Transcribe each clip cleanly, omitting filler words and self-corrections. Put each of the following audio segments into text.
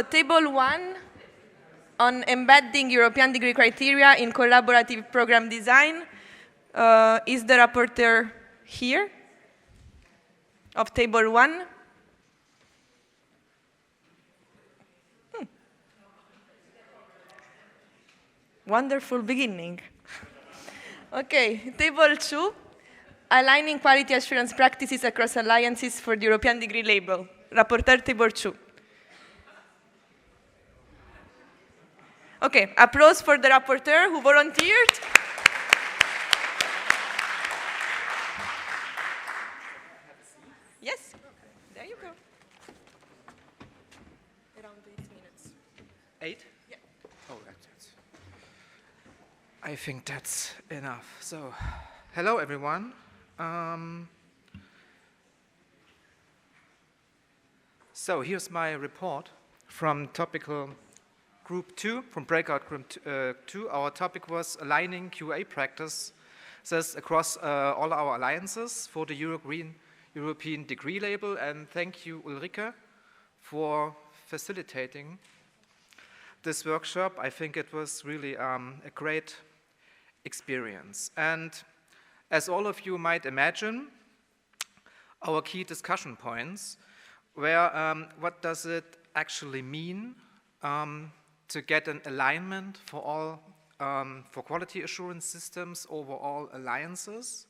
So table 1 on embedding European degree criteria in collaborative program design. Is the rapporteur here of table 1? Wonderful beginning. Okay, table 2, aligning quality assurance practices across alliances for the European degree label. Rapporteur table 2. Okay, applause for the rapporteur who volunteered. Yes, there you go. Around 8 minutes. 8? Yeah. Oh, that's I think that's enough. So, hello everyone. So here's my report from topical group 2, from breakout group 2. Our topic was aligning QA practices across all our alliances for the European degree label, and thank you, Ulrike, for facilitating this workshop. I think it was really a great experience. And as all of you might imagine, our key discussion points were what does it actually mean to get an alignment for all for quality assurance systems over all alliances.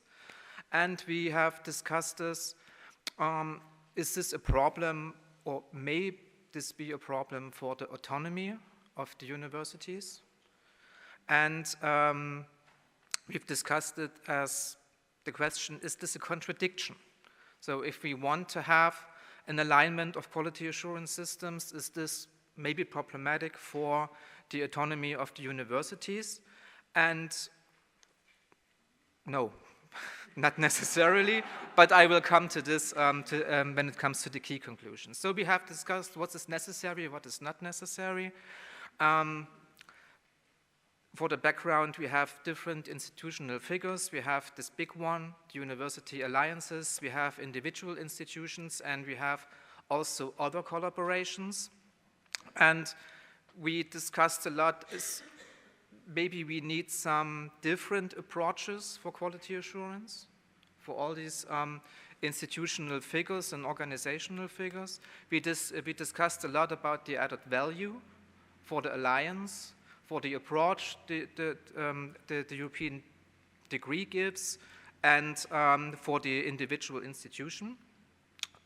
And we have discussed this, is this a problem, or may this be a problem for the autonomy of the universities? And we've discussed it as the question, is this a contradiction? So if we want to have an alignment of quality assurance systems, is this maybe problematic for the autonomy of the universities? And no, not necessarily, but I will come to this when it comes to the key conclusions. So we have discussed what is necessary, what is not necessary. For the background, we have different institutional figures. We have this big one, the university alliances. We have individual institutions, and we have also other collaborations. And we discussed a lot, maybe we need some different approaches for quality assurance for all these institutional figures and organizational figures. We discussed a lot about the added value for the alliance, for the approach the European degree gives, and for the individual institution.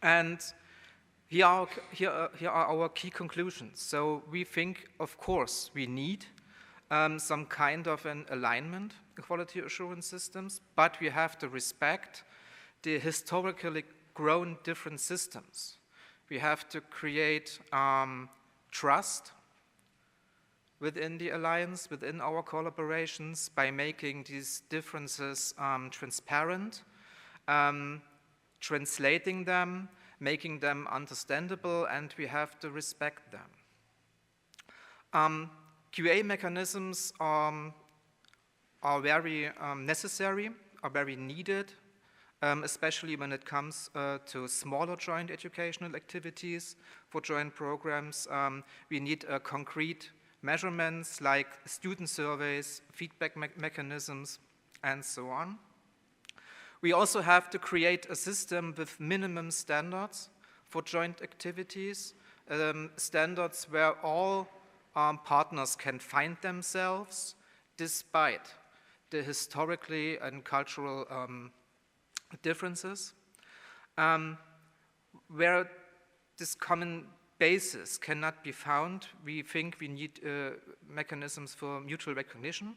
And here are our key conclusions. So we think, of course, we need some kind of an alignment in quality assurance systems, but we have to respect the historically grown different systems. We have to create trust within the alliance, within our collaborations, by making these differences transparent, translating them, making them understandable, and we have to respect them. QA mechanisms are very necessary, are very needed, especially when it comes to smaller joint educational activities. For joint programs, we need concrete measurements like student surveys, feedback mechanisms, and so on. We also have to create a system with minimum standards for joint activities, standards where all partners can find themselves despite the historically and cultural differences. Where this common basis cannot be found, we think we need mechanisms for mutual recognition.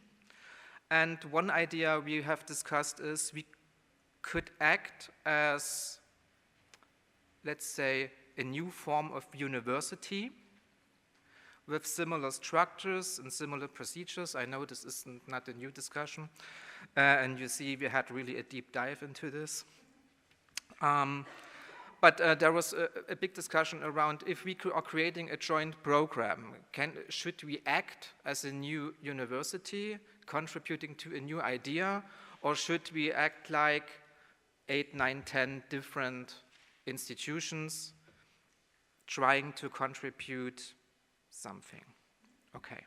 And one idea we have discussed is we could act as, let's say, a new form of university with similar structures and similar procedures. I know this is not a new discussion, and you see we had really a deep dive into this. But there was a big discussion around if we are creating a joint program, should we act as a new university, contributing to a new idea, or should we act like 8, 9, 10 different institutions trying to contribute something. Okay.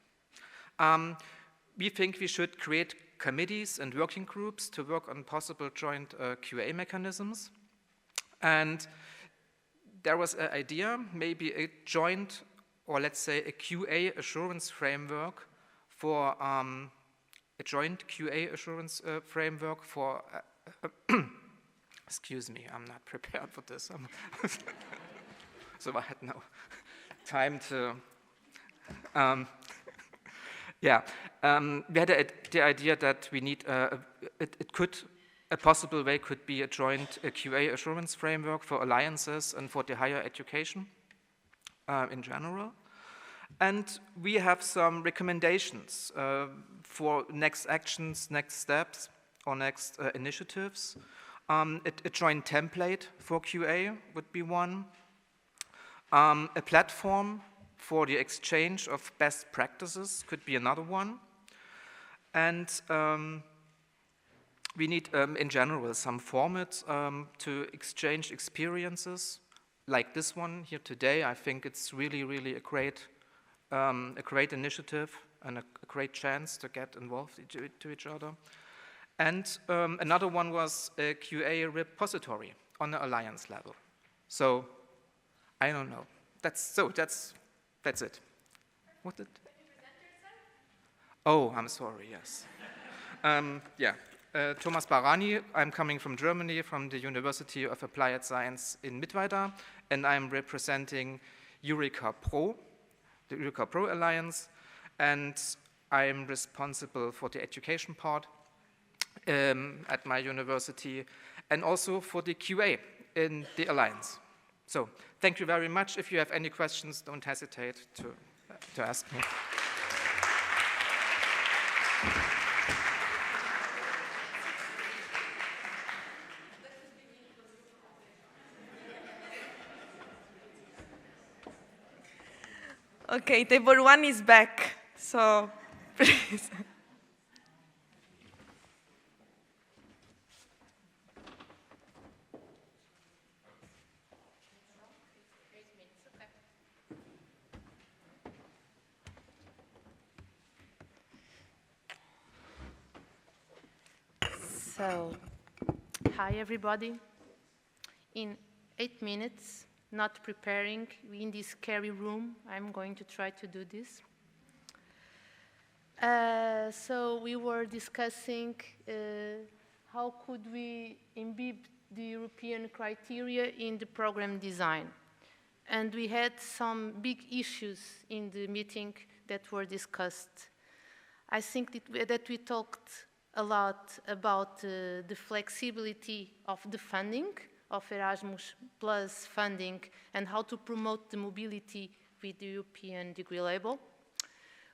We think we should create committees and working groups to work on possible joint QA mechanisms. And there was an idea, maybe a joint, or let's say a QA assurance framework for a joint QA assurance framework for, excuse me, I'm not prepared for this. So I had no time to, yeah. We had the idea that we need, a possible way could be a joint QA assurance framework for alliances and for the higher education in general. And we have some recommendations for next actions, next steps, or next initiatives. A joint template for QA would be one. A platform for the exchange of best practices could be another one. And we need, in general, some format to exchange experiences, like this one here today. I think it's really, really a great initiative and a great chance to get involved to each other. And another one was a QA repository on the alliance level. So, I don't know. That's it. What did? Can you present yourself? Oh, I'm sorry, yes. Yeah. Thomas Barani, I'm coming from Germany, from the University of Applied Science in Mittweida, and I'm representing Eureka Pro, the Eureka Pro Alliance, and I'm responsible for the education part at my university, and also for the QA in the Alliance. So, thank you very much. If you have any questions, don't hesitate to ask me. Okay, table 1 is back, so please. So, hi everybody. In 8 minutes, not preparing, in this scary room, I'm going to try to do this. So we were discussing how could we imbibe the European criteria in the program design. And we had some big issues in the meeting that were discussed. I think that we talked a lot about the flexibility of the funding of Erasmus Plus funding and how to promote the mobility with the European degree label.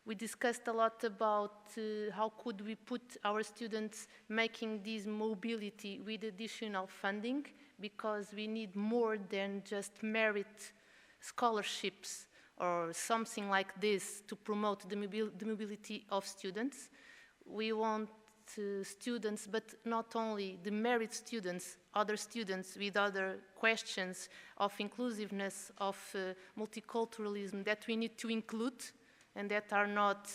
We discussed a lot about how could we put our students making this mobility with additional funding, because we need more than just merit scholarships or something like this to promote the mobility of students. We want students, but not only the merit students, other students with other questions of inclusiveness, of multiculturalism that we need to include and that are not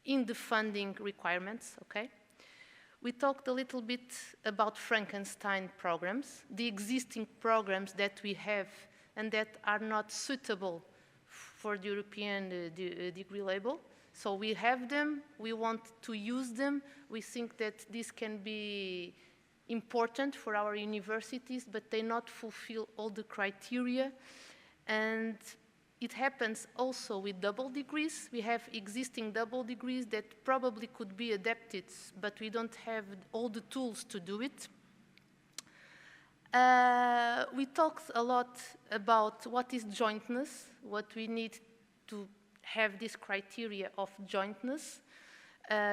in the funding requirements, okay? We talked a little bit about Frankenstein programs, the existing programs that we have and that are not suitable for the European degree label. So we have them, we want to use them, we think that this can be important for our universities, but they not fulfill all the criteria. And it happens also with double degrees. We have existing double degrees that probably could be adapted, but we don't have all the tools to do it. We talked a lot about what is jointness, what we need to have this criteria of jointness,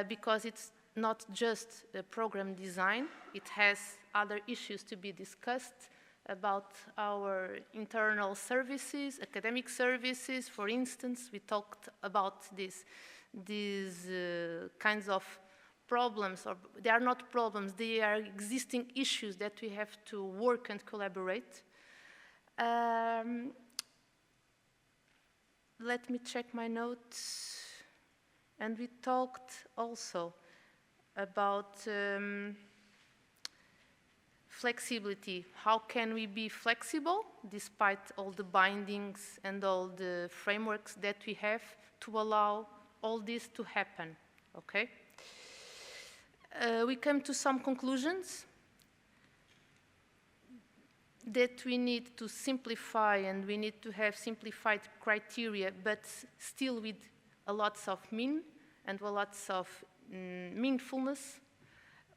because it's not just a program design, it has other issues to be discussed about our internal services, academic services, for instance. We talked about these kinds of problems, or they are not problems, they are existing issues that we have to work and collaborate. let me check my notes. And we talked also about flexibility. How can we be flexible despite all the bindings and all the frameworks that we have to allow all this to happen, okay? We came to some conclusions that we need to simplify, and we need to have simplified criteria, but still with a lots of mean and a lots of meaningfulness.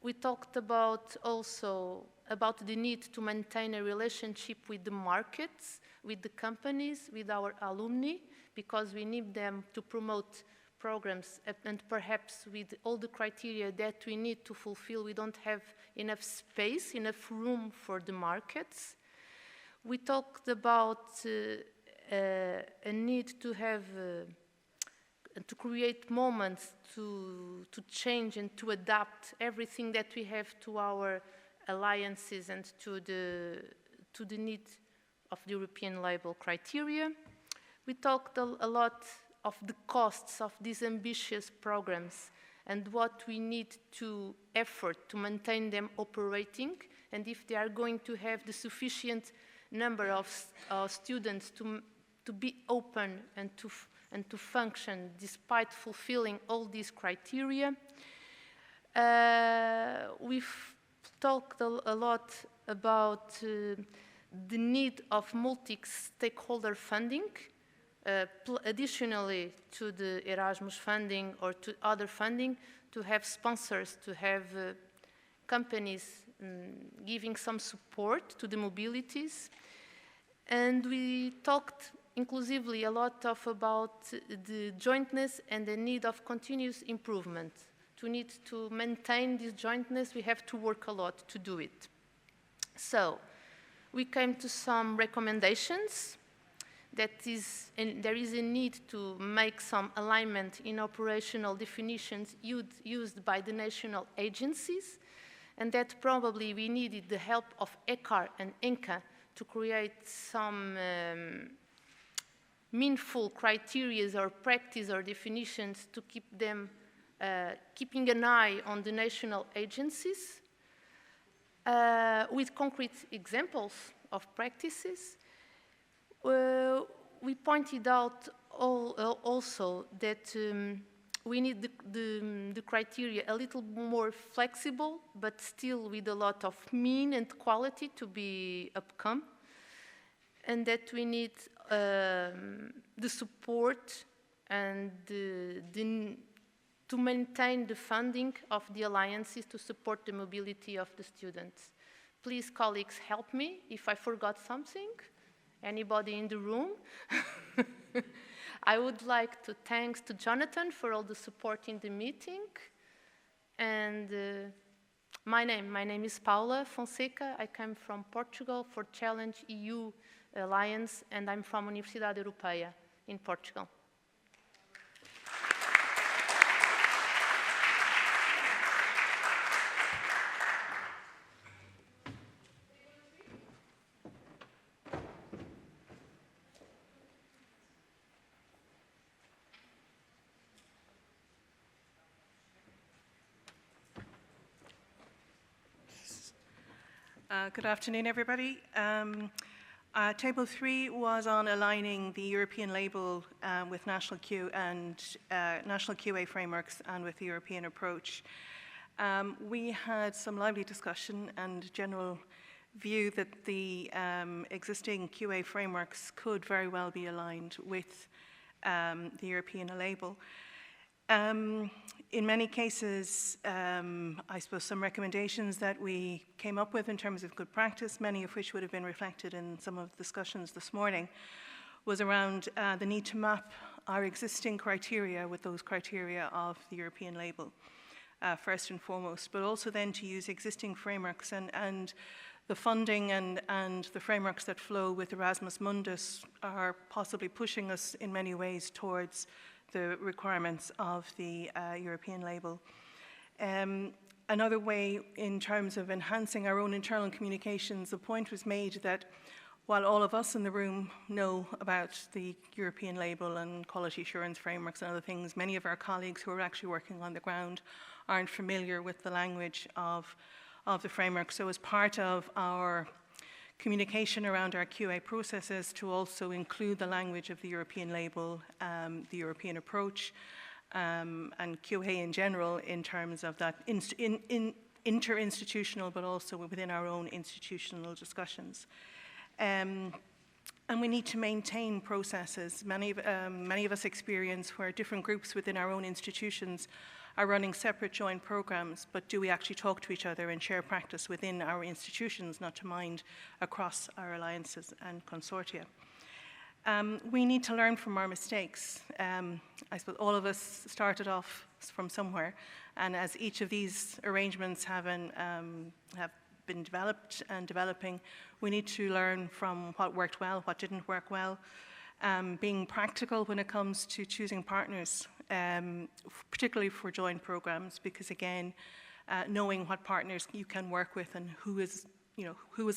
We talked about also about the need to maintain a relationship with the markets, with the companies, with our alumni, because we need them to promote programs, and perhaps with all the criteria that we need to fulfill, we don't have enough space, enough room for the markets. We talked about a need to have to create moments to change and to adapt everything that we have to our alliances and to the need of the European label criteria. We talked a lot of the costs of these ambitious programs and what we need to effort to maintain them operating, and if they are going to have the sufficient number of students to be open and to function despite fulfilling all these criteria. We've talked a lot about the need of multi-stakeholder funding, additionally to the Erasmus funding or to other funding, to have sponsors, to have companies giving some support to the mobilities. And we talked inclusively a lot about the jointness and the need of continuous improvement. To need to maintain this jointness, we have to work a lot to do it. So we came to some recommendations. There is a need to make some alignment in operational definitions used by the national agencies, and that probably we needed the help of ECAR and ENCA to create some meaningful criteria or practice or definitions to keep them keeping an eye on the national agencies with concrete examples of practices. We pointed out also that we need the criteria a little more flexible, but still with a lot of mean and quality to be upcome, and that we need the support and to maintain the funding of the alliances to support the mobility of the students. Please, colleagues, help me if I forgot something. Anybody in the room? I would like to thank to Jonathan for all the support in the meeting. And my name is Paula Fonseca. I come from Portugal for Challenge EU Alliance, and I'm from Universidade Europeia in Portugal. Good afternoon, everybody. Table 3 was on aligning the European label with national QA frameworks and with the European approach. We had some lively discussion and general view that the existing QA frameworks could very well be aligned with the European label. In many cases, I suppose some recommendations that we came up with in terms of good practice, many of which would have been reflected in some of the discussions this morning, was around the need to map our existing criteria with those criteria of the European label, first and foremost, but also then to use existing frameworks and the funding and the frameworks that flow with Erasmus Mundus are possibly pushing us in many ways towards the requirements of the European label. Another way in terms of enhancing our own internal communications, the point was made that while all of us in the room know about the European label and quality assurance frameworks and other things, many of our colleagues who are actually working on the ground aren't familiar with the language of the framework. So as part of our communication around our QA processes, to also include the language of the European label, the European approach, and QA in general in terms of that interinstitutional, but also within our own institutional discussions. And we need to maintain processes. Many of us experience where different groups within our own institutions are running separate joint programs, but do we actually talk to each other and share practice within our institutions, not to mind across our alliances and consortia? We need to learn from our mistakes. I suppose all of us started off from somewhere, and as each of these arrangements have been developed and developing, we need to learn from what worked well, what didn't work well, being practical when it comes to choosing partners, particularly for joint programs, because again, knowing what partners you can work with and who is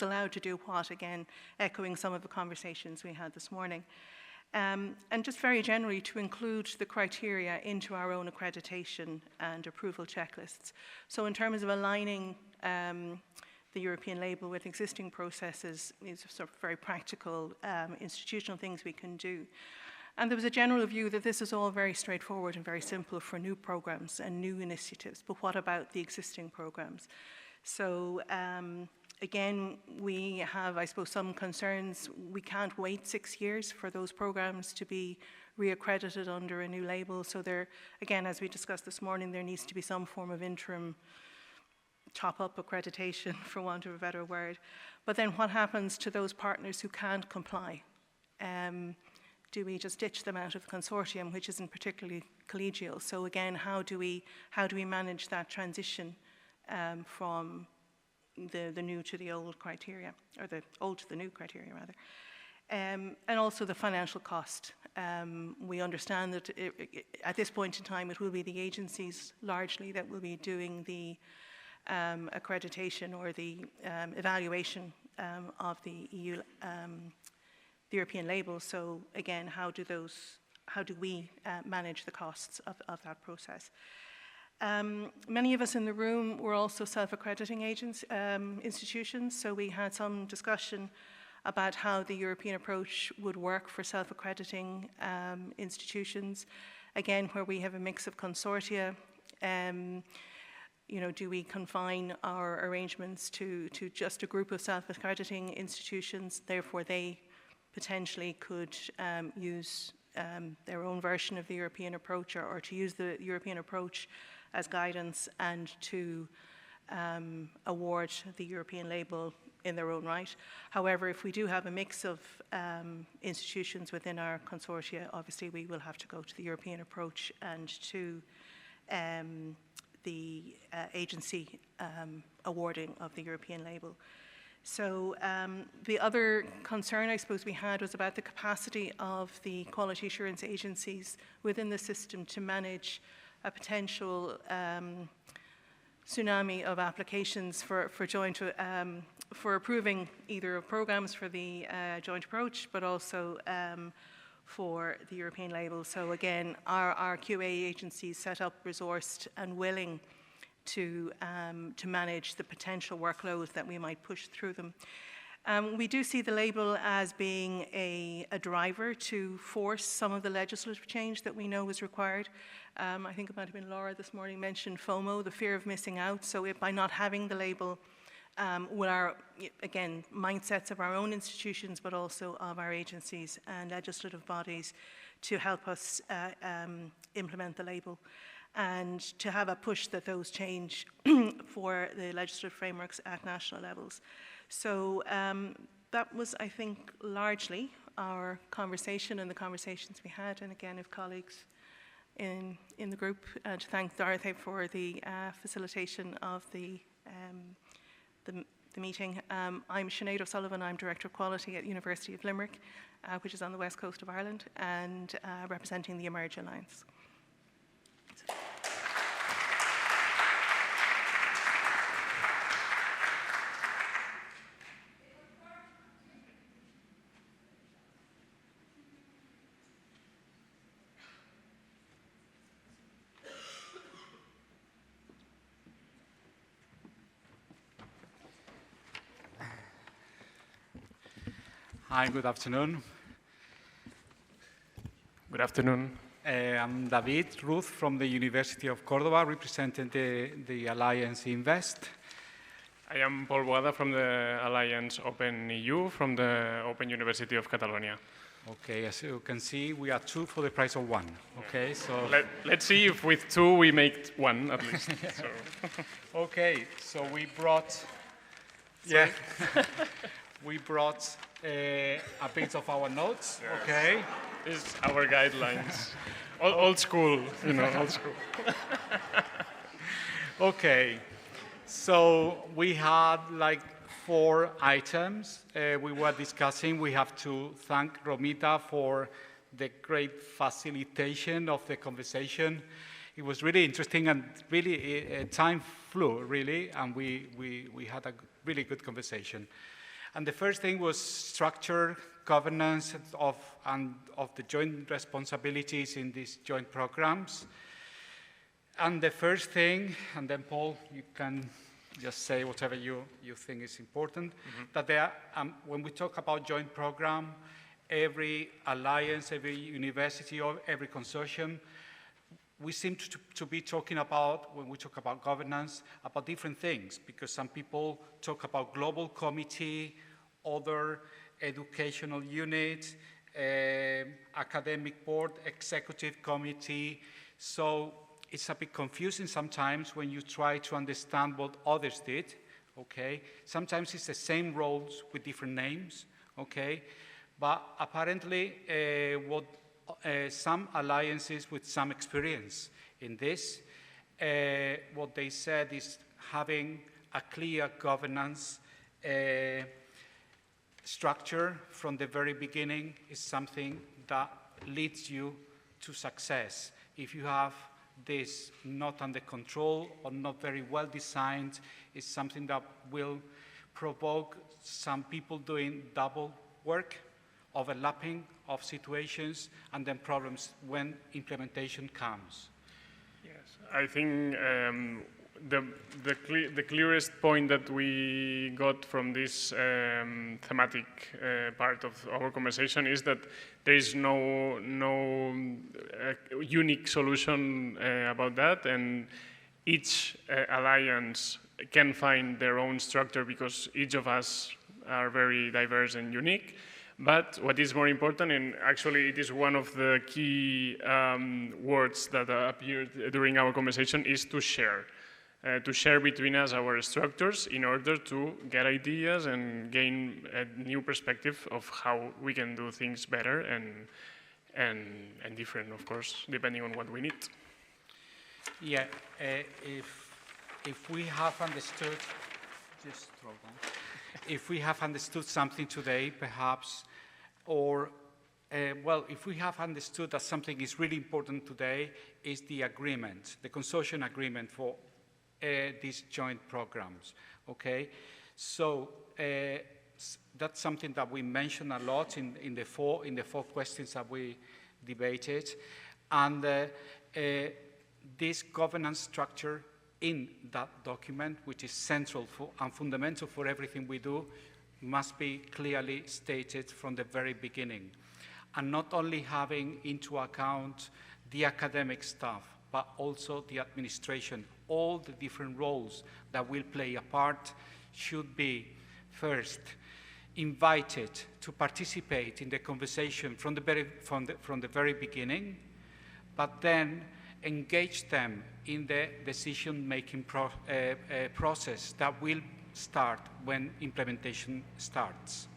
allowed to do what, again, echoing some of the conversations we had this morning. And just very generally to include the criteria into our own accreditation and approval checklists. So in terms of aligning the European label with existing processes, these are sort of very practical institutional things we can do. And there was a general view that this is all very straightforward and very simple for new programs and new initiatives, but what about the existing programs? So again, we have, I suppose, some concerns. We can't wait 6 years for those programs to be reaccredited under a new label. So there, again, as we discussed this morning, there needs to be some form of interim top-up accreditation, for want of a better word. But then what happens to those partners who can't comply? Do we just ditch them out of the consortium, which isn't particularly collegial? So again, how do we manage that transition from the new to the old criteria, or the old to the new criteria, rather? And also the financial cost. We understand that at this point in time, it will be the agencies largely that will be doing the accreditation or the evaluation of the the European label. So again, how do we manage the costs of that process? Many of us in the room were also self-accrediting institutions, so we had some discussion about how the European approach would work for self-accrediting institutions. Again, where we have a mix of consortia, do we confine our arrangements to just a group of self-accrediting institutions? Therefore, they potentially could use their own version of the European approach, or to use the European approach as guidance and to award the European label in their own right. However, if we do have a mix of institutions within our consortia, obviously we will have to go to the European approach and to the agency awarding of the European label. So the other concern I suppose we had was about the capacity of the quality assurance agencies within the system to manage a potential tsunami of applications for approving either programs for the joint approach, but also for the European label. So again, our QA agencies set up, resourced, and willing to manage the potential workload that we might push through them. We do see the label as being a driver to force some of the legislative change that we know is required. I think it might have been Laura this morning mentioned FOMO, the fear of missing out. So by not having the label, with our, again, mindsets of our own institutions, but also of our agencies and legislative bodies to help us implement the label, and to have a push that those change for the legislative frameworks at national levels. So that was, I think, largely our conversation and the conversations we had. And again, if colleagues in the group, to thank Dorothy for the facilitation of the meeting. I'm Sinead O'Sullivan. I'm Director of Quality at University of Limerick, which is on the west coast of Ireland, and representing the Emerge Alliance. Hi, good afternoon. Good afternoon. I'm David Ruth from the University of Córdoba, representing the Alliance Invest. I am Paul Boada from the Alliance Open EU from the Open University of Catalonia. Okay, as you can see, we are two for the price of one. Okay, so let's see if with two we make one at least. So. Okay, so we brought we brought a bit of our notes. Yes. Okay, this is our guidelines. Old school, you know, old school. Okay, so we had like 4 items we were discussing. We have to thank Romita for the great facilitation of the conversation. It was really interesting and really time flew, really, and we had a really good conversation. And the first thing was structure, governance of the joint responsibilities in these joint programs. And the first thing, and then Paul, you can just say whatever you think is important, that there, when we talk about joint program, every alliance, every university, or every consortium, we seem to be talking about, when we talk about governance, about different things, because some people talk about global committee, other educational unit, academic board, executive committee. So it's a bit confusing sometimes when you try to understand what others did, okay? Sometimes it's the same roles with different names, okay? But apparently, some alliances with some experience in this, what they said is having a clear governance structure from the very beginning is something that leads you to success. If you have this not under control or not very well designed, it's something that will provoke some people doing double work, overlapping of situations, and then problems when implementation comes. Yes, I think the clearest point that we got from this thematic part of our conversation is that there is no unique solution about that, and each alliance can find their own structure because each of us are very diverse and unique. But what is more important, and actually it is one of the key words that appeared during our conversation, is to share. To share between us our structures in order to get ideas and gain a new perspective of how we can do things better and different, of course, depending on what we need. Yeah, if we have understood, just throw down. If we have understood something today, perhaps, or well, if we have understood that something is really important today, is the agreement, the consortium agreement for these joint programs, okay? So that's something that we mentioned a lot in the four questions that we debated. And this governance structure in that document, which is central and fundamental for everything we do, must be clearly stated from the very beginning. And not only having into account the academic staff, but also the administration. All the different roles that will play a part should be, first, invited to participate in the conversation from the very beginning, but then engage them in the decision-making process that will start when implementation starts.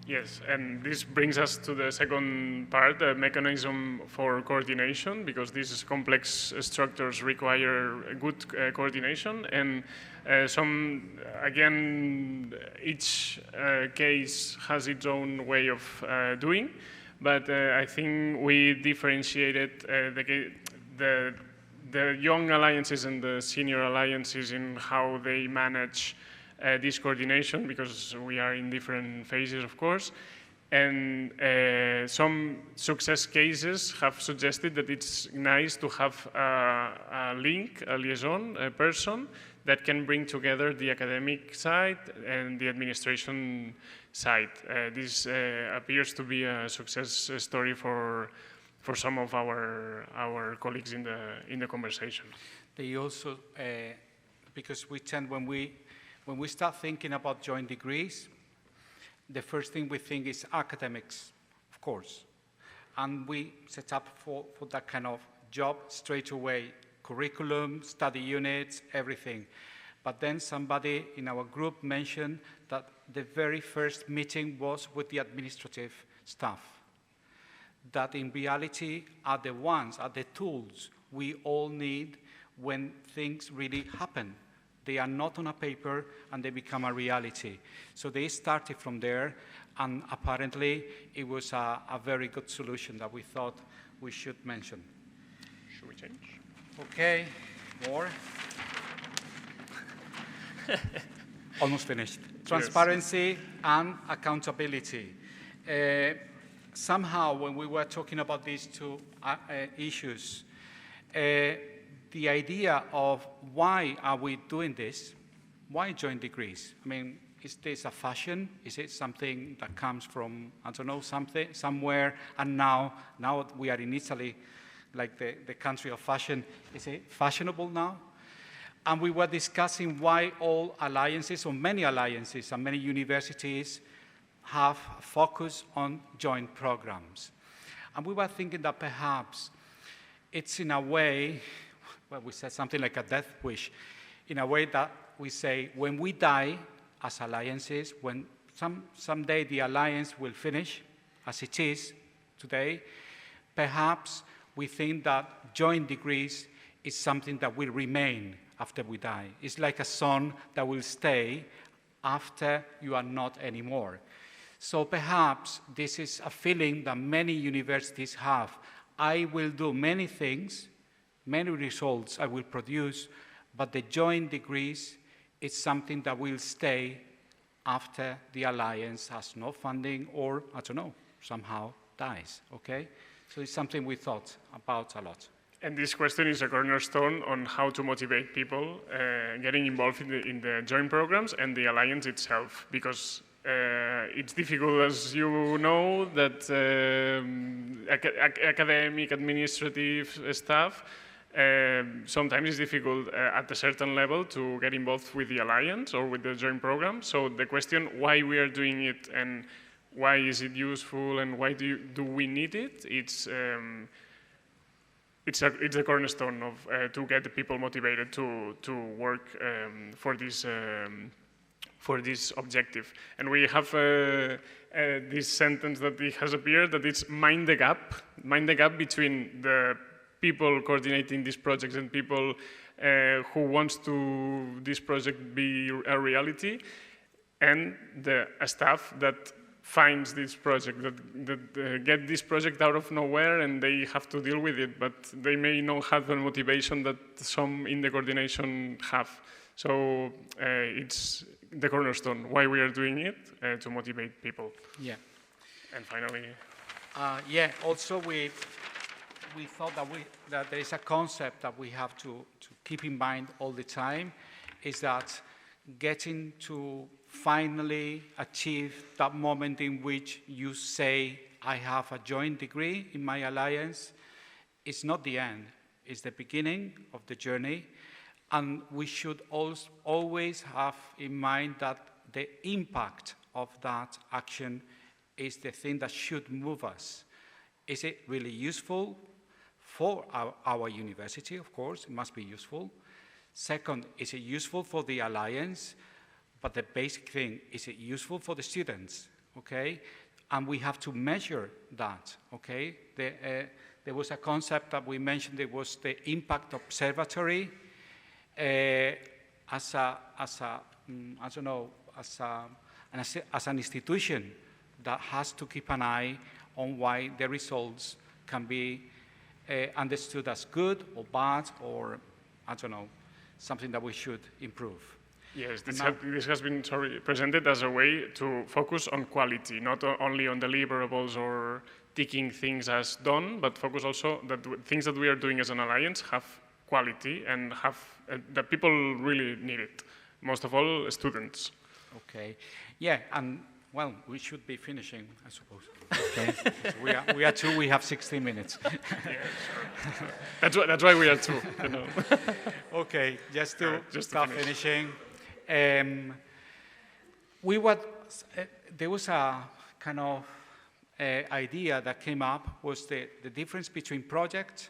Yes, and this brings us to the second part, the mechanism for coordination, because these complex structures require good coordination, and each case has its own way of doing, but I think we differentiated the young alliances and the senior alliances in how they manage this coordination, because we are in different phases, of course. And some success cases have suggested that it's nice to have a link, a liaison, a person that can bring together the academic side and the administration side. This appears to be a success story for some of our colleagues in the conversation. They also, because we tend, when we start thinking about joint degrees, the first thing we think is academics, of course. And we set up for that kind of job straight away, curriculum, study units, everything. But then somebody in our group mentioned that the very first meeting was with the administrative staff, that in reality are the tools we all need when things really happen. They are not on a paper and they become a reality. So they started from there, and apparently it was a very good solution that we thought we should mention. Should we change? Okay, more. Almost finished. Transparency and accountability. Somehow, when we were talking about these two issues, the idea of why are we doing this? Why joint degrees? I mean, is this a fashion? Is it something that comes from, I don't know, somewhere, and now we are in Italy, like the country of fashion. Is it fashionable now? And we were discussing why all alliances, or many alliances and many universities have focus on joint programs. And we were thinking that perhaps it's in a way, well, we said something like a death wish, in a way that we say, when we die as alliances, when someday the alliance will finish as it is today, perhaps we think that joint degrees is something that will remain after we die. It's like a song that will stay after you are not anymore. So perhaps this is a feeling that many universities have. I will do many things, many results I will produce, but the joint degrees is something that will stay after the alliance has no funding or, I don't know, somehow dies, okay? So it's something we thought about a lot. And this question is a cornerstone on how to motivate people getting involved in the joint programs and the alliance itself, because it's difficult, as you know, that academic, administrative staff, sometimes it's difficult at a certain level to get involved with the alliance or with the joint program. So the question why we are doing it and why is it useful and why do we need it, it's a cornerstone of to get the people motivated to work for this objective. And we have this sentence that it has appeared, that it's mind the gap between the people coordinating these projects and people who wants to this project be a reality, and the staff that finds this project, that get this project out of nowhere and they have to deal with it, but they may not have the motivation that some in the coordination have. So it's the cornerstone, why we are doing it, to motivate people. Yeah. And finally... yeah, also we thought that there is a concept that we have to keep in mind all the time, is that getting to finally achieve that moment in which you say, I have a joint degree in my alliance, is not the end, it's the beginning of the journey. And we should always have in mind that the impact of that action is the thing that should move us. Is it really useful for our university? Of course, it must be useful. Second, is it useful for the alliance? But the basic thing, is it useful for the students, okay? And we have to measure that, okay? There was a concept that we mentioned, it was the impact observatory as an institution that has to keep an eye on why the results can be understood as good or bad, or, I don't know, something that we should improve. Yes, this has been presented as a way to focus on quality, not only on deliverables or ticking things as done, but focus also that things that we are doing as an alliance have quality and have that people really need it. Most of all, students. Okay. Yeah, and well, we should be finishing, I suppose. Okay. So we are two. We have 16 minutes. Yeah, sure. That's why we are two. You know. Okay, just to start finish. finishing. There was a kind of idea that came up was the difference between project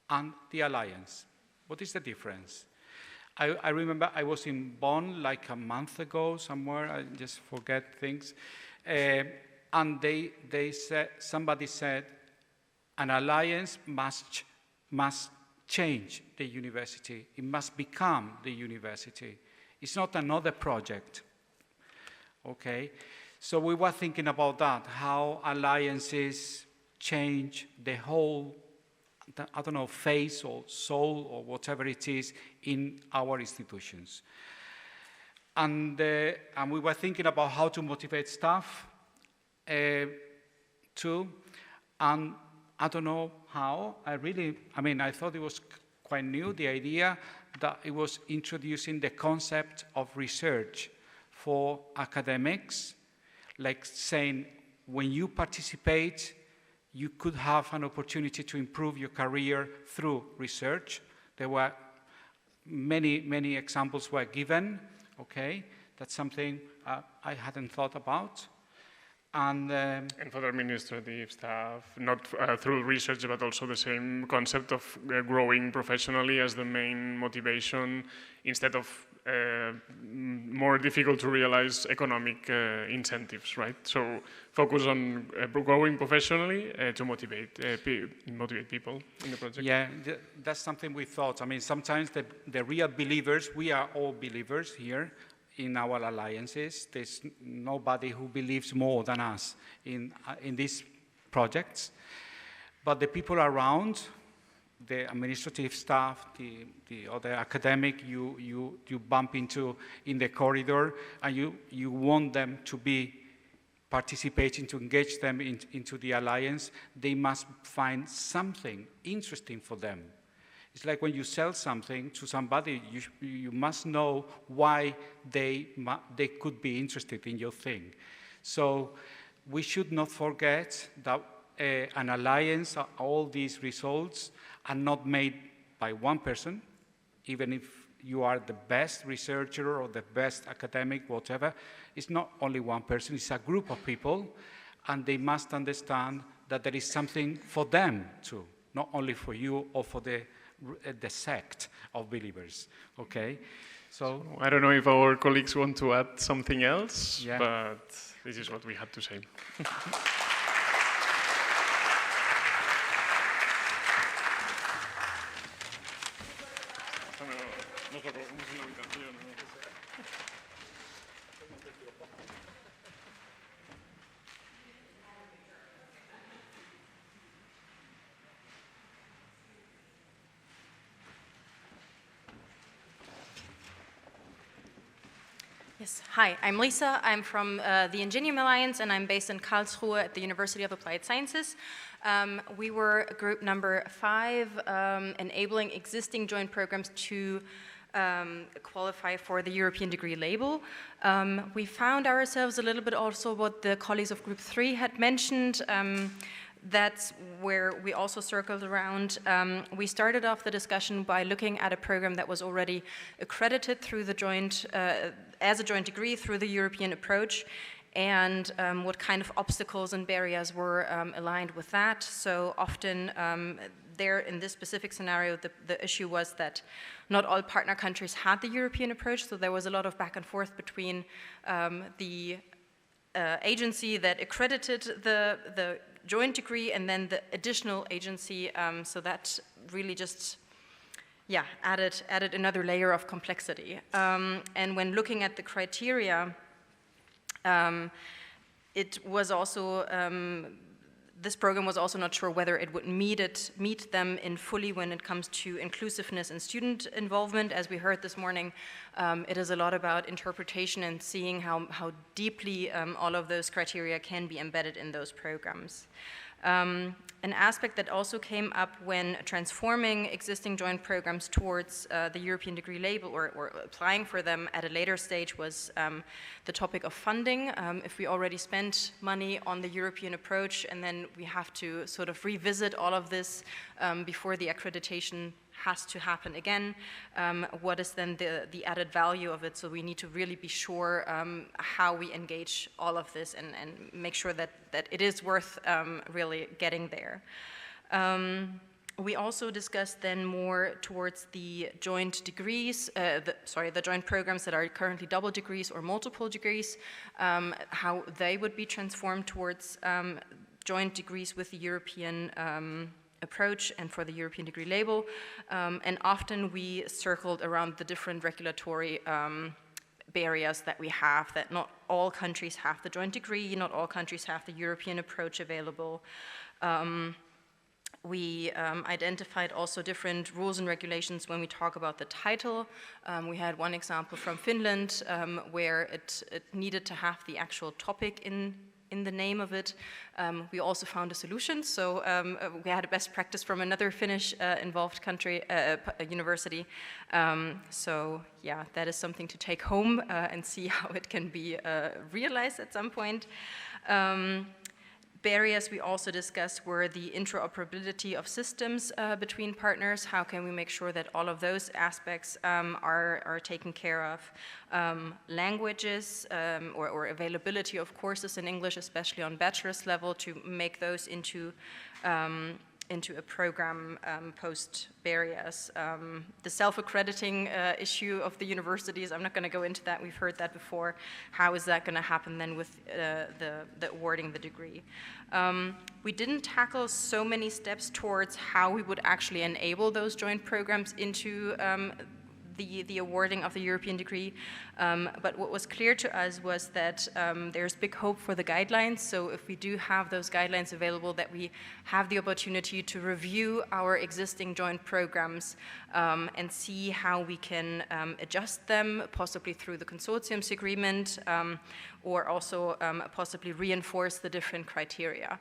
and the alliance. What is the difference? I remember I was in Bonn like a month ago somewhere. I just forget things, and they said, somebody said, an alliance must change the university. It must become the university. It's not another project. Okay, so we were thinking about that, how alliances change the whole, I don't know, face or soul or whatever it is in our institutions. And we were thinking about how to motivate staff too. And I don't know how. I thought it was quite new, the idea that it was introducing the concept of research for academics, like saying when you participate, you could have an opportunity to improve your career through research. There were many examples were given, okay? That's something I hadn't thought about. And for the administrative staff, not through research, but also the same concept of growing professionally as the main motivation, instead of more difficult to realize economic incentives, right? So focus on growing professionally to motivate people in the project. Yeah, that's something we thought. I mean, sometimes the real believers, we are all believers here in our alliances. There's nobody who believes more than us in these projects. But the people around, the administrative staff, the other academic you bump into in the corridor, and you want them to be participating, to engage them into the alliance, they must find something interesting for them. It's like when you sell something to somebody, you must know why they could be interested in your thing. So we should not forget that an alliance, all these results are not made by one person, even if you are the best researcher or the best academic, whatever. It's not only one person, it's a group of people, and they must understand that there is something for them too, not only for you or for the sect of believers, okay? So I don't know if our colleagues want to add something else, yeah. But this is what we had to say. Yes, hi, I'm Lisa. I'm from the Ingenium Alliance, and I'm based in Karlsruhe at the University of Applied Sciences. We were group number 5, enabling existing joint programs to qualify for the European degree label. We found ourselves a little bit also what the colleagues of group 3 had mentioned. That's where we also circled around. We started off the discussion by looking at a program that was already accredited through the joint, as a joint degree through the European approach, and what kind of obstacles and barriers were aligned with that. So often there, in this specific scenario, the issue was that not all partner countries had the European approach, so there was a lot of back and forth between the agency that accredited the joint degree and then the additional agency, so that really just, yeah, added another layer of complexity. And when looking at the criteria, it was also this program was also not sure whether it would meet them in fully when it comes to inclusiveness and student involvement. As we heard this morning, it is a lot about interpretation and seeing how deeply all of those criteria can be embedded in those programs. An aspect that also came up when transforming existing joint programs towards the European degree label or applying for them at a later stage was the topic of funding. If we already spent money on the European approach and then we have to sort of revisit all of this before the accreditation has to happen again, what is then the added value of it? So we need to really be sure how we engage all of this and make sure that it is worth really getting there. We also discussed then more towards the joint degrees, the joint programs that are currently double degrees or multiple degrees, how they would be transformed towards joint degrees with the European approach and for the European degree label. And often we circled around the different regulatory barriers that we have, that not all countries have the joint degree, not all countries have the European approach available. We identified also different rules and regulations when we talk about the title. We had one example from Finland where it needed to have the actual topic in the name of it. We also found a solution, so we had a best practice from another Finnish involved country, university. So yeah, that is something to take home and see how it can be realized at some point. Barriers we also discussed were the interoperability of systems between partners. How can we make sure that all of those aspects are taken care of? Languages or availability of courses in English, especially on bachelor's level, to make those into a program post barriers. The self-accrediting issue of the universities, I'm not going to go into that, we've heard that before. How is that going to happen then with the awarding the degree? We didn't tackle so many steps towards how we would actually enable those joint programs into the awarding of the European degree, but what was clear to us was that there's big hope for the guidelines. So if we do have those guidelines available, that we have the opportunity to review our existing joint programs and see how we can adjust them, possibly through the consortiums agreement, or also possibly reinforce the different criteria.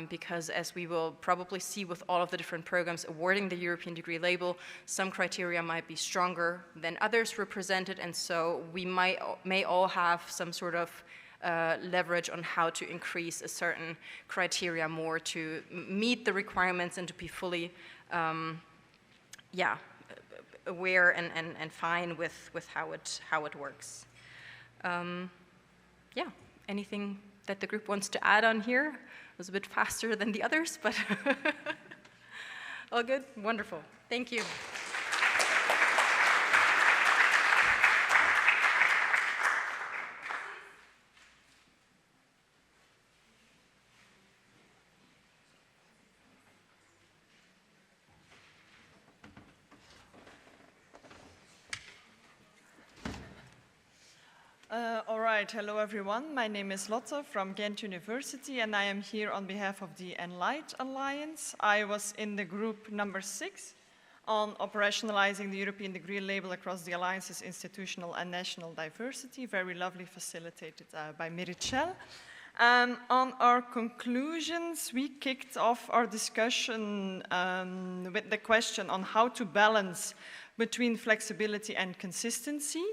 Because as we will probably see with all of the different programs awarding the European degree label, some criteria might be stronger than others represented, and so we may all have some sort of leverage on how to increase a certain criteria more to meet the requirements and to be fully aware and fine with how it works. Yeah, anything that the group wants to add on here? It was a bit faster than the others, but all good? Wonderful. Thank you. All right, hello everyone. My name is Lotte from Ghent University, and I am here on behalf of the Enlight Alliance. I was in the group number 6 on operationalizing the European degree label across the Alliance's institutional and national diversity, very lovely facilitated by Mirichel. On our conclusions, we kicked off our discussion with the question on how to balance between flexibility and consistency.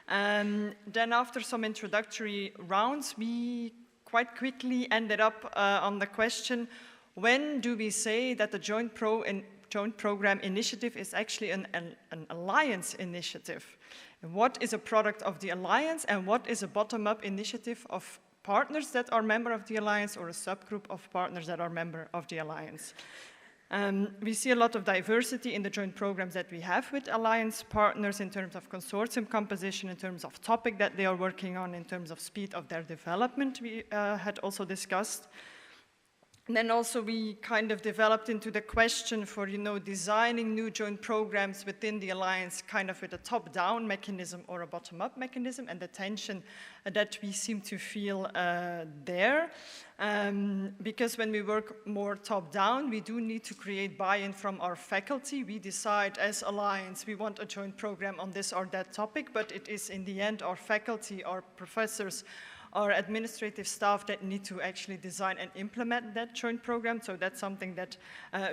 Then after some introductory rounds, we quite quickly ended up on the question, when do we say that the joint program initiative is actually an alliance initiative? And what is a product of the alliance, and what is a bottom-up initiative of partners that are member of the alliance or a subgroup of partners that are member of the alliance? We see a lot of diversity in the joint programs that we have with alliance partners in terms of consortium composition, in terms of topic that they are working on, in terms of speed of their development we had also discussed. And then also we kind of developed into the question for, designing new joint programs within the alliance, kind of with a top-down mechanism or a bottom-up mechanism, and the tension that we seem to feel there. Because when we work more top-down, we do need to create buy-in from our faculty. We decide as alliance, we want a joint program on this or that topic, but it is in the end our faculty, our professors, our administrative staff that need to actually design and implement that joint program. So that's something that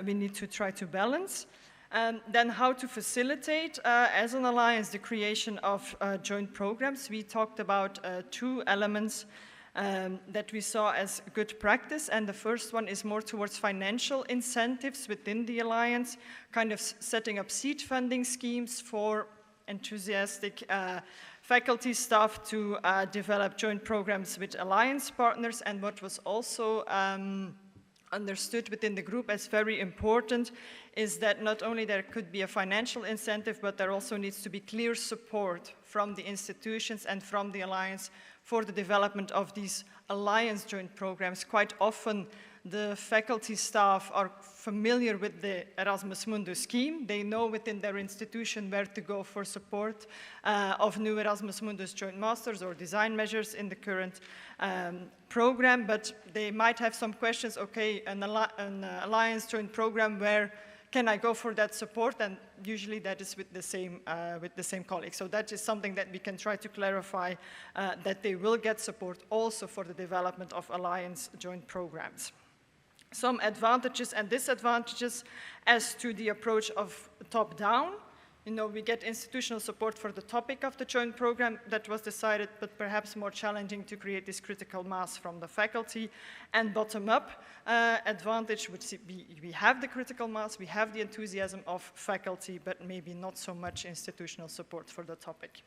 we need to try to balance. Then how to facilitate, as an alliance, the creation of joint programs. We talked about 2 elements that we saw as good practice. And the first one is more towards financial incentives within the alliance, kind of setting up seed funding schemes for enthusiastic faculty staff to develop joint programs with alliance partners. And what was also understood within the group as very important is that not only there could be a financial incentive, but there also needs to be clear support from the institutions and from the alliance for the development of these alliance joint programs. Quite often the faculty staff are familiar with the Erasmus Mundus scheme. They know within their institution where to go for support of new Erasmus Mundus joint masters or design measures in the current program, but they might have some questions. Okay, an alliance joint program, where can I go for that support? And usually that is with the same colleagues. So that is something that we can try to clarify, that they will get support also for the development of alliance joint programs. Some advantages and disadvantages as to the approach of top-down. We get institutional support for the topic of the joint program that was decided, but perhaps more challenging to create this critical mass from the faculty. And bottom-up advantage would be we have the critical mass, we have the enthusiasm of faculty, but maybe not so much institutional support for the topic.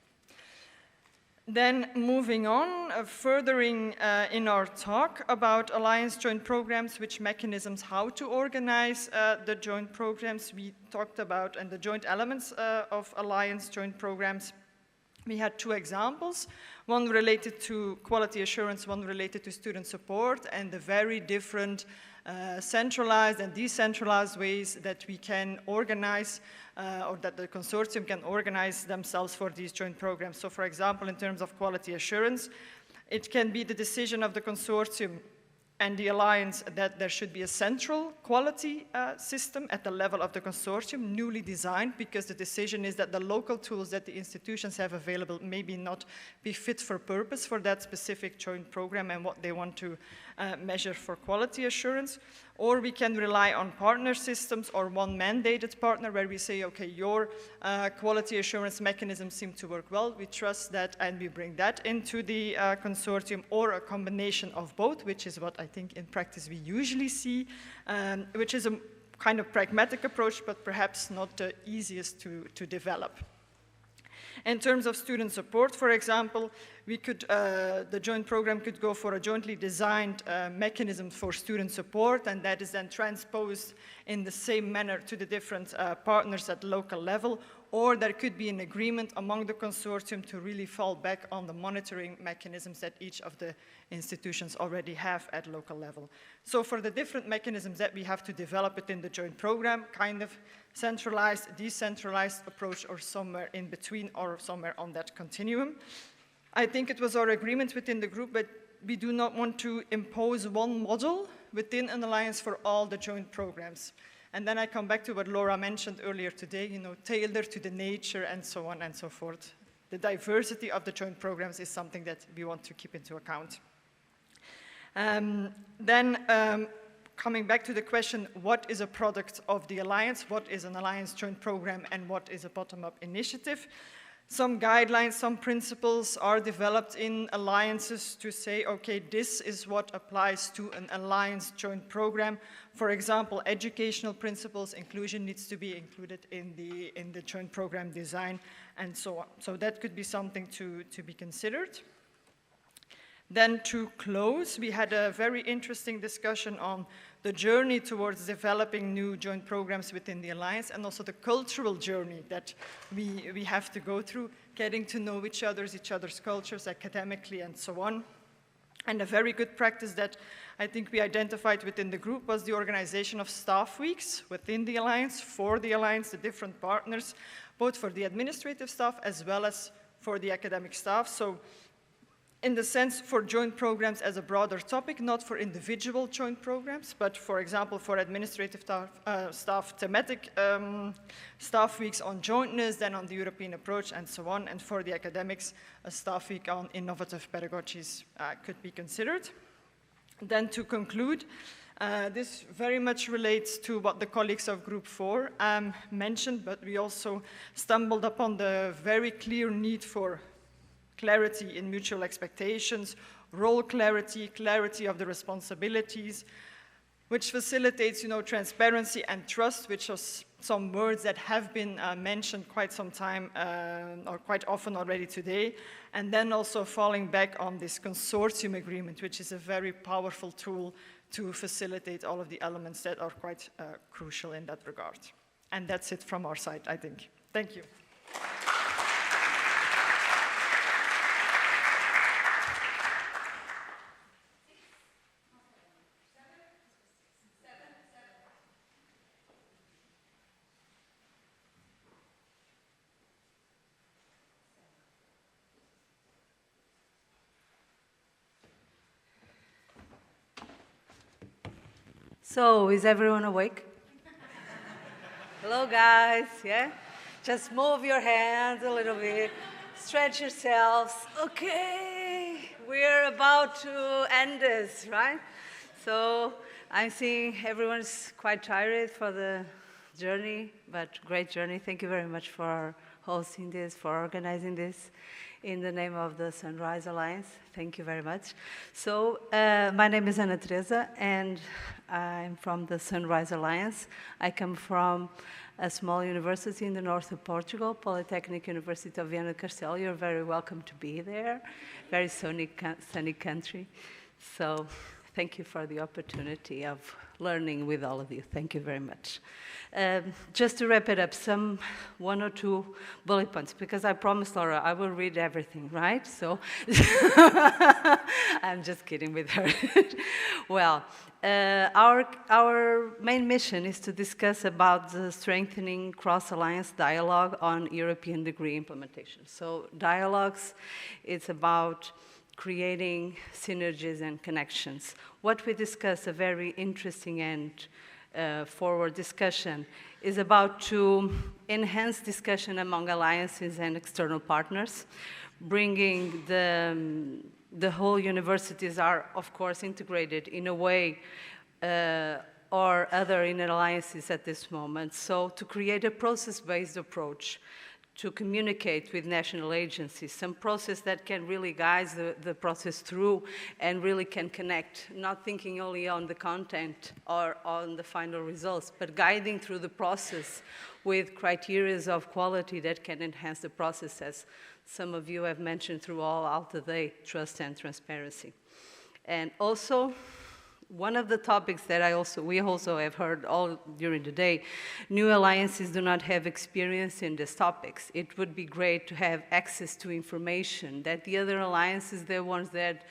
Then moving on, furthering in our talk about alliance joint programs, which mechanisms, how to organize the joint programs we talked about, and the joint elements of alliance joint programs. We had 2 examples, one related to quality assurance, one related to student support, and the very different centralized and decentralized ways that we can organize or that the consortium can organize themselves for these joint programs. So for example, in terms of quality assurance, it can be the decision of the consortium and the alliance that there should be a central quality system at the level of the consortium, newly designed, because the decision is that the local tools that the institutions have available maybe not be fit for purpose for that specific joint program and what they want to measure for quality assurance. Or we can rely on partner systems or one mandated partner where we say, okay, your quality assurance mechanisms seem to work well, we trust that, and we bring that into the consortium, or a combination of both, which is what I think in practice we usually see, which is a kind of pragmatic approach, but perhaps not the easiest to develop. In terms of student support, for example, we could, the joint program could go for a jointly designed mechanism for student support, and that is then transposed in the same manner to the different partners at local level, or there could be an agreement among the consortium to really fall back on the monitoring mechanisms that each of the institutions already have at local level. So for the different mechanisms that we have to develop within the joint program, kind of centralized, decentralized approach, or somewhere in between, or somewhere on that continuum. I think it was our agreement within the group that we do not want to impose one model within an alliance for all the joint programs. And then I come back to what Laura mentioned earlier today, tailored to the nature and so on and so forth. The diversity of the joint programs is something that we want to keep into account. Coming back to the question, what is a product of the alliance? What is an alliance joint program, and what is a bottom-up initiative? Some guidelines, some principles are developed in alliances to say, okay, this is what applies to an alliance joint program. For example, educational principles, inclusion needs to be included in the joint program design, and so on. So that could be something to be considered. Then to close, we had a very interesting discussion on the journey towards developing new joint programs within the alliance, and also the cultural journey that we have to go through, getting to know each other's cultures academically and so on. And a very good practice that I think we identified within the group was the organization of staff weeks within the Alliance, for the Alliance, the different partners, both for the administrative staff as well as for the academic staff. So in the sense for joint programs as a broader topic, not for individual joint programs, but for example, for administrative staff, thematic staff weeks on jointness, then on the European approach and so on, and for the academics, a staff week on innovative pedagogies could be considered. Then to conclude, this very much relates to what the colleagues of Group 4 mentioned, but we also stumbled upon the very clear need for clarity in mutual expectations, role clarity, clarity of the responsibilities, which facilitates, transparency and trust, which are some words that have been mentioned quite some time or quite often already today. And then also falling back on this consortium agreement, which is a very powerful tool to facilitate all of the elements that are quite crucial in that regard. And that's it from our side, I think. Thank you. So, is everyone awake? Hello, guys, yeah? Just move your hands a little bit, stretch yourselves. Okay, we're about to end this, right? So, I'm seeing everyone's quite tired for the journey, but great journey. Thank you very much for hosting this, for organizing this. In the name of the Sunrise Alliance, thank you very much. So, my name is Ana Teresa, and I'm from the Sunrise Alliance. I come from a small university in the north of Portugal, Polytechnic University of Viana do Castelo. You're very welcome to be there. Very sunny country. So, thank you for the opportunity of learning with all of you. Thank you very much. Just to wrap it up, one or two bullet points, because I promised Laura I will read everything, right? So I'm just kidding with her. Well, our main mission is to discuss about the strengthening cross-alliance dialogue on European degree implementation. So dialogues, it's about creating synergies and connections. What we discuss, a very interesting and forward discussion, is about to enhance discussion among alliances and external partners, bringing the whole universities are, of course, integrated in a way or other in alliances at this moment. So to create a process-based approach to communicate with national agencies, some process that can really guide the process through and really can connect, not thinking only on the content or on the final results, but guiding through the process with criteria of quality that can enhance the process, as some of you have mentioned through all today, trust and transparency. And also, one of the topics that we also have heard all during the day, new alliances do not have experience in these topics. It would be great to have access to information that the other alliances, the ones that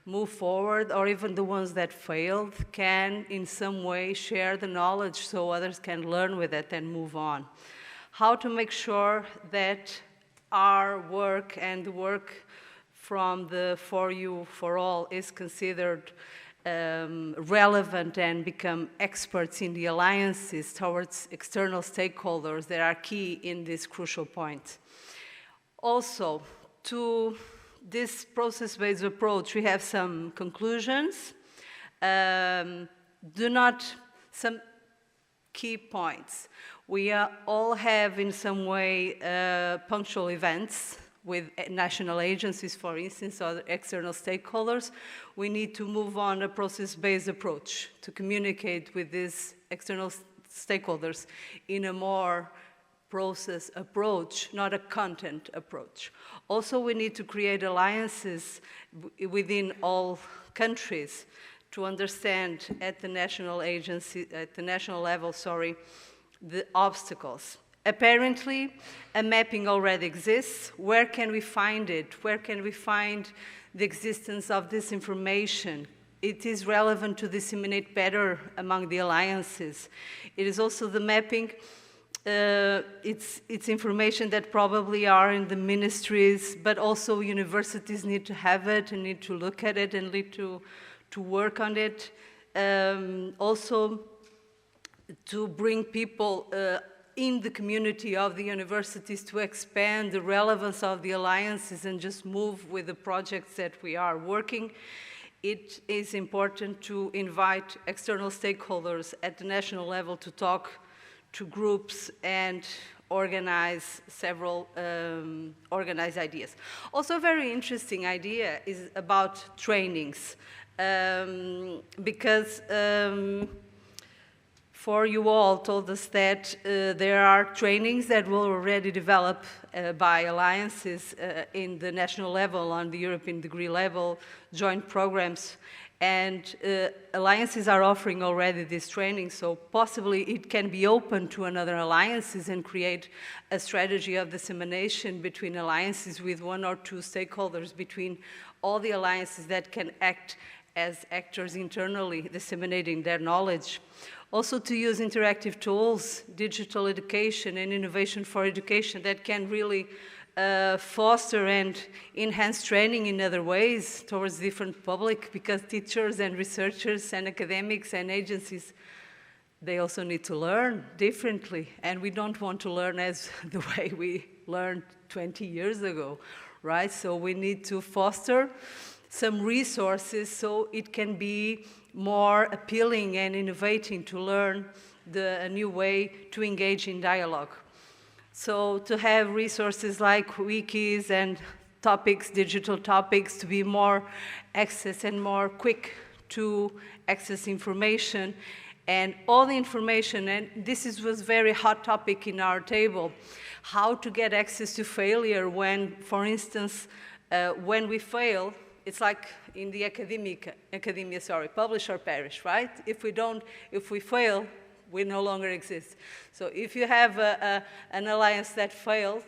move forward or even the ones that failed, can in some way share the knowledge so others can learn with it and move on. How to make sure that our work and the work from the FOREU4ALL is considered relevant and become experts in the alliances towards external stakeholders that are key in this crucial point. Also, to this process-based approach, we have some conclusions. Some key points. We all have, in some way, punctual events with national agencies, for instance, or external stakeholders. We need to move on a process-based approach to communicate with these external stakeholders in a more process approach, not a content approach. Also, we need to create alliances within all countries to understand at the national level, the obstacles. Apparently, a mapping already exists. Where can we find it? Where can we find the existence of this information? it is relevant to disseminate better among the alliances. It is also the mapping. It's information that probably are in the ministries, but also universities need to have it and need to look at it and need to work on it. Also, to bring people in the community of the universities to expand the relevance of the alliances and just move with the projects that we are working. It is important to invite external stakeholders at the national level to talk to groups and organize several organized ideas. Also, a very interesting idea is about trainings, because FOREU4ALL told us that there are trainings that will already develop by alliances in the national level, on the European degree level, joint programs, and alliances are offering already this training, so possibly it can be open to another alliances and create a strategy of dissemination between alliances with one or two stakeholders, between all the alliances that can act as actors internally, disseminating their knowledge. Also to use interactive tools, digital education and innovation for education that can really foster and enhance training in other ways towards different public, because teachers and researchers and academics and agencies, they also need to learn differently, and we don't want to learn as the way we learned 20 years ago, right? So we need to foster some resources so it can be more appealing and innovating to learn a new way to engage in dialogue. So to have resources like wikis and topics, digital topics, to be more access and more quick to access information, and all the information, and this was very hot topic in our table, how to get access to failure when, for instance, when we fail, it's like in the academia, publish or perish, right? If we fail, we no longer exist. So if you have an alliance that failed,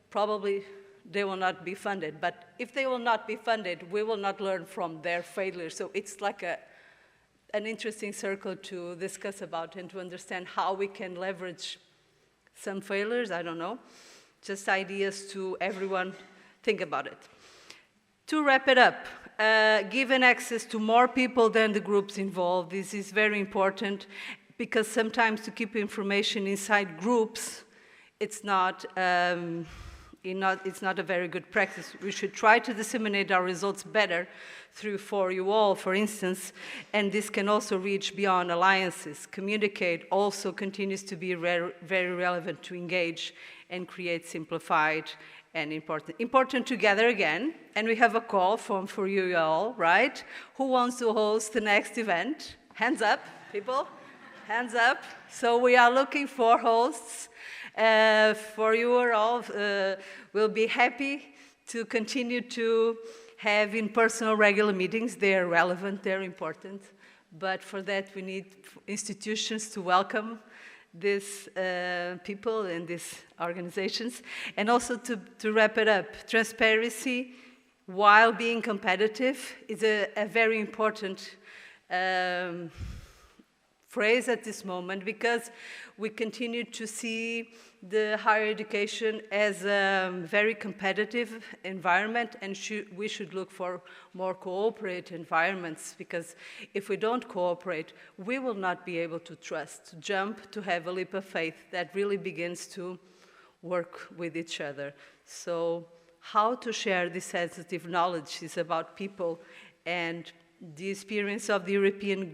probably they will not be funded. But if they will not be funded, we will not learn from their failure. So it's like an interesting circle to discuss about and to understand how we can leverage some failures, I don't know, just ideas to everyone think about it. To wrap it up, given access to more people than the groups involved, this is very important, because sometimes to keep information inside groups, it's not a very good practice. We should try to disseminate our results better through FOREU4ALL, for instance, and this can also reach beyond alliances. Communicate also continues to be very relevant to engage and create simplified and important to gather again. And we have a call from FOREU4ALL, right? Who wants to host the next event? Hands up, people. Hands up. So we are looking for hosts. FOREU4ALL will be happy to continue to have in-person regular meetings. They are relevant, they're important. But for that, we need institutions to welcome these people and these organizations. And also to wrap it up, transparency, while being competitive, is a very important phrase at this moment, because we continue to see the higher education as a very competitive environment, and we should look for more cooperative environments, because if we don't cooperate, we will not be able to trust, to jump, to have a leap of faith that really begins to work with each other. So how to share this sensitive knowledge is about people, and the experience of the European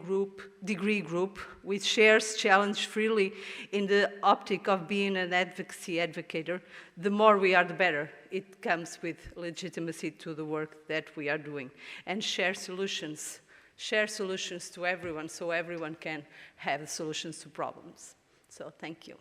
degree group, which shares challenge freely in the optic of being an advocacy advocator. The more we are, the better. It comes with legitimacy to the work that we are doing. And share solutions to everyone, so everyone can have solutions to problems. So thank you.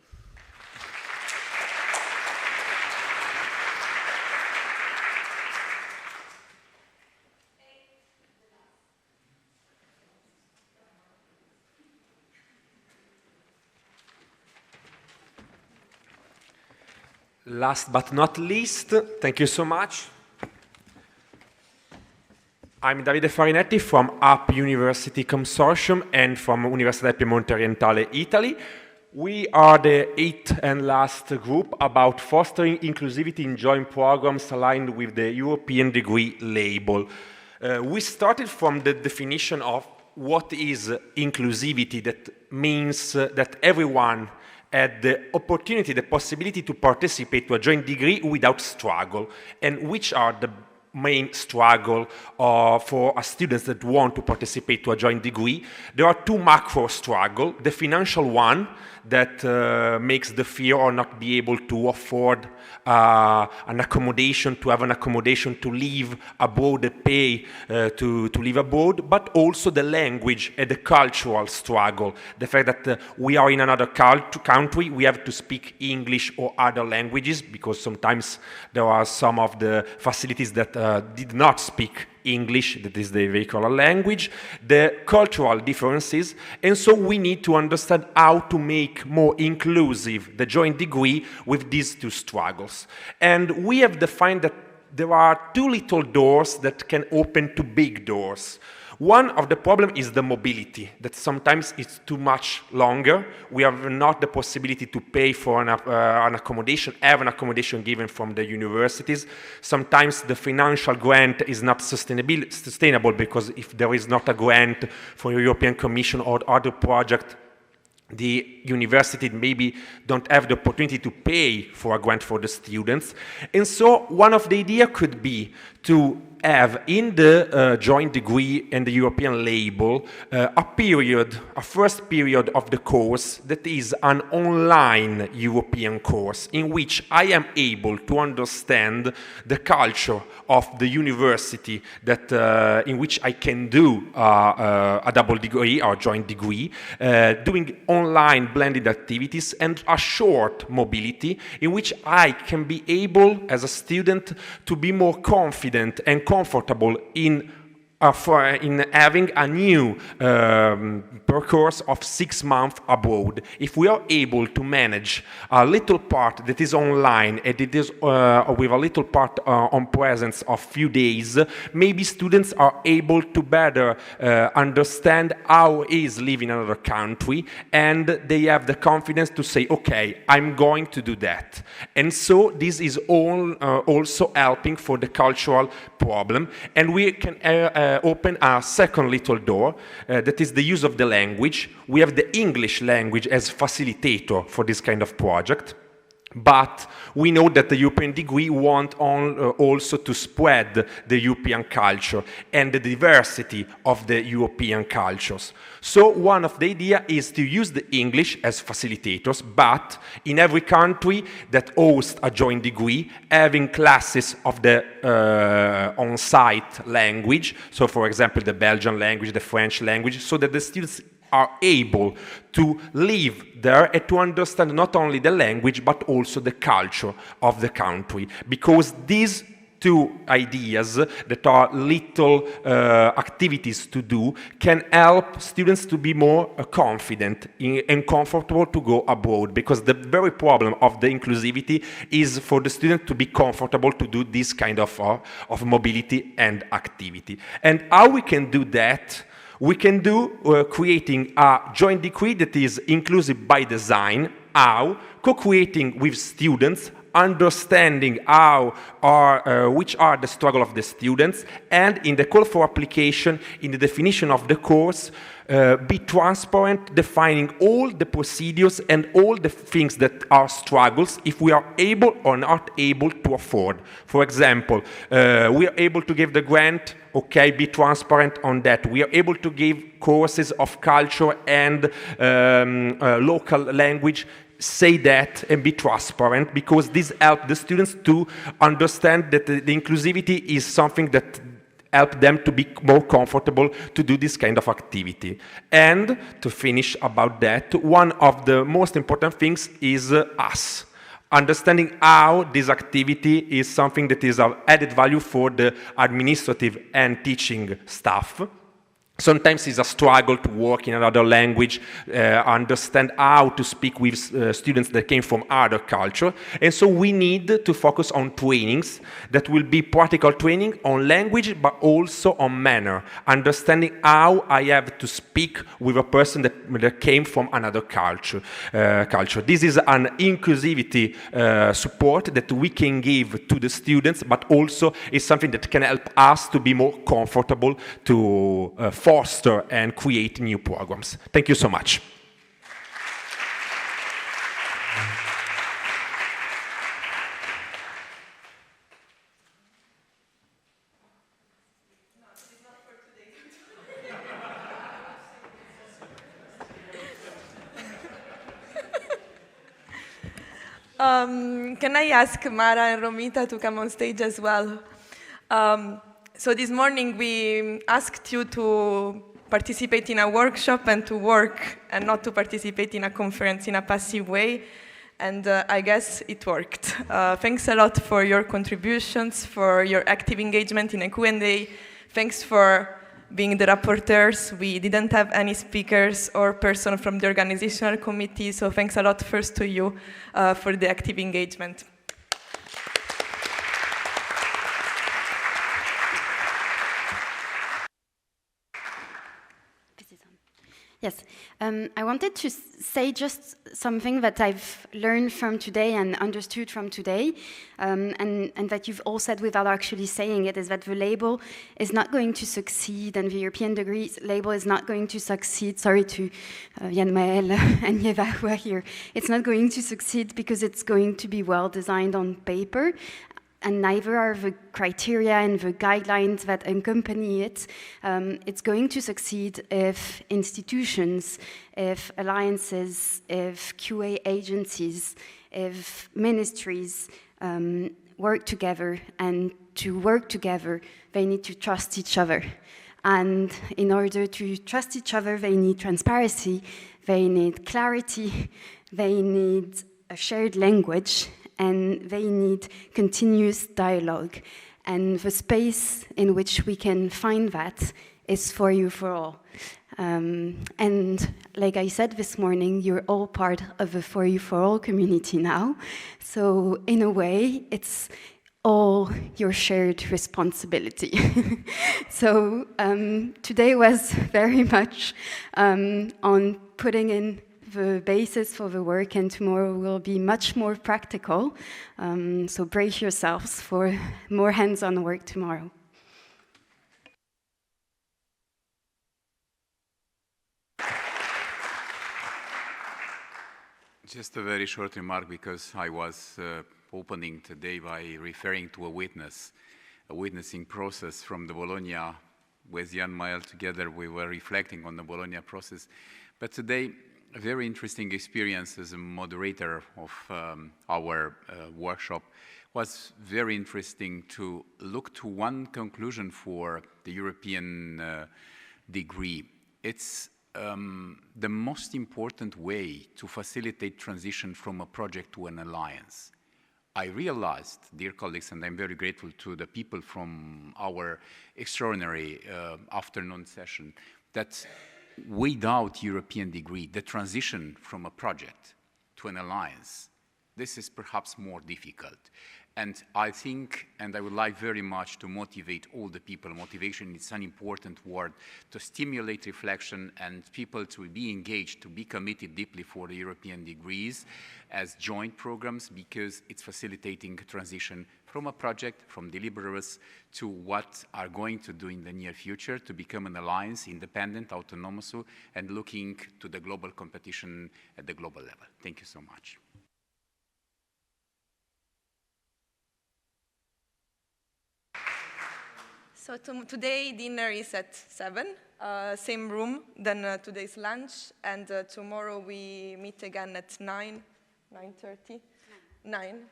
Last but not least, thank you so much. I'm Davide Farinetti from UP University Consortium and from Università Piemonte Orientale, Italy. We are the 8th and last group about fostering inclusivity in joint programs aligned with the European degree label. We started from the definition of what is inclusivity. That means that everyone had the opportunity, the possibility to participate to a joint degree without struggle, and which are the main struggle for students that want to participate to a joint degree. There are two macro struggles. The financial one that makes the fear or not be able to afford an accommodation, to have an accommodation to live abroad, the pay to live abroad, but also the language and the cultural struggle. The fact that we are in another country, we have to speak English or other languages, because sometimes there are some of the facilities that did not speak English, that is the vehicular language, the cultural differences, and so we need to understand how to make more inclusive the joint degree with these two struggles. And we have defined that there are two little doors that can open to big doors. One of the problems is the mobility, that sometimes it's too much longer. We have not the possibility to pay for an accommodation, have an accommodation given from the universities. Sometimes the financial grant is not sustainable, because if there is not a grant for the European Commission or other project, the university maybe don't have the opportunity to pay for a grant for the students. And so one of the ideas could be to have in the joint degree and the European label a first period of the course that is an online European course, in which I am able to understand the culture of the university that in which I can do a double degree or joint degree, doing online blended activities, and a short mobility in which I can be able as a student to be more confident and comfortable in having a new course of 6 months abroad. If we are able to manage a little part that is online and it is with a little part on presence of few days, maybe students are able to better understand how is living in another country, and they have the confidence to say, okay, I'm going to do that. And so this is all also helping for the cultural problem, and we can open a second little door, that is the use of the language. We have the English language as facilitator for this kind of project. But we know that the European degree wants also to spread the European culture and the diversity of the European cultures. So one of the ideas is to use the English as facilitators, but in every country that hosts a joint degree, having classes of the on-site language, so for example the Belgian language, the French language, so that the students are able to live there and to understand not only the language but also the culture of the country. Because these two ideas that are little activities to do can help students to be more confident and comfortable to go abroad, because the very problem of the inclusivity is for the student to be comfortable to do this kind of mobility and activity. And how we can do that? We can do creating a joint degree that is inclusive by design. How? Co-creating with students, understanding which are the struggle of the students, and in the call for application, in the definition of the course, be transparent, defining all the procedures and all the things that are struggles if we are able or not able to afford. For example, we are able to give the grant, okay, be transparent on that. We are able to give courses of culture and local language, say that and be transparent, because this helps the students to understand that the inclusivity is something that help them to be more comfortable to do this kind of activity. And to finish about that, one of the most important things is us. Understanding how this activity is something that is of added value for the administrative and teaching staff. Sometimes it's a struggle to work in another language, understand how to speak with students that came from other culture. And so we need to focus on trainings that will be practical training on language, but also on manner, understanding how I have to speak with a person that came from another culture. This is an inclusivity support that we can give to the students, but also is something that can help us to be more comfortable to foster and create new programs. Thank you so much. Can I ask Mara and Romita to come on stage as well? So this morning we asked you to participate in a workshop and to work and not to participate in a conference in a passive way. And I guess it worked. Thanks a lot for your contributions, for your active engagement in a Q&A. Thanks for being the rapporteurs. We didn't have any speakers or person from the organizational committee, so thanks a lot first to you for the active engagement. Yes, I wanted to say just something that I've learned from today and understood from today, and that you've all said without actually saying it, is that the label is not going to succeed, and the European degree label is not going to succeed. Sorry to Yann-Maël and Yeva who are here. It's not going to succeed because it's going to be well designed on paper, and neither are the criteria and the guidelines that accompany it. It's going to succeed if institutions, if alliances, if QA agencies, if ministries work together, and to work together, they need to trust each other. And in order to trust each other, they need transparency, they need clarity, they need a shared language, and they need continuous dialogue. And the space in which we can find that is FOREU4ALL. And like I said this morning, you're all part of the FOREU4ALL community now. So in a way, it's all your shared responsibility. So today was very much on putting in the basis for the work, and tomorrow will be much more practical. So brace yourselves for more hands-on work tomorrow. Just a very short remark, because I was opening today by referring to a witnessing process from the Bologna. With Yann-Maël together, we were reflecting on the Bologna process. But today, a very interesting experience as a moderator of our workshop was very interesting to look to one conclusion for the European degree. It's the most important way to facilitate transition from a project to an alliance. I realized, dear colleagues, and I'm very grateful to the people from our extraordinary afternoon session, that without European degree, the transition from a project to an alliance, this is perhaps more difficult. And I think, and I would like very much to motivate all the people. Motivation is an important word to stimulate reflection and people to be engaged, to be committed deeply for the European degrees as joint programs, because it's facilitating transition from a project, from deliberables, to what are going to do in the near future to become an alliance, independent, autonomous, and looking to the global competition at the global level. Thank you so much. So today dinner is at 7, same room than today's lunch, and tomorrow we meet again at 9:30? 9.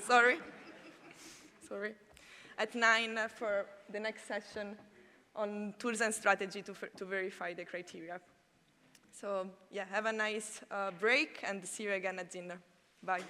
Sorry. At 9 for the next session on tools and strategy to verify the criteria. So yeah, have a nice break and see you again at dinner. Bye.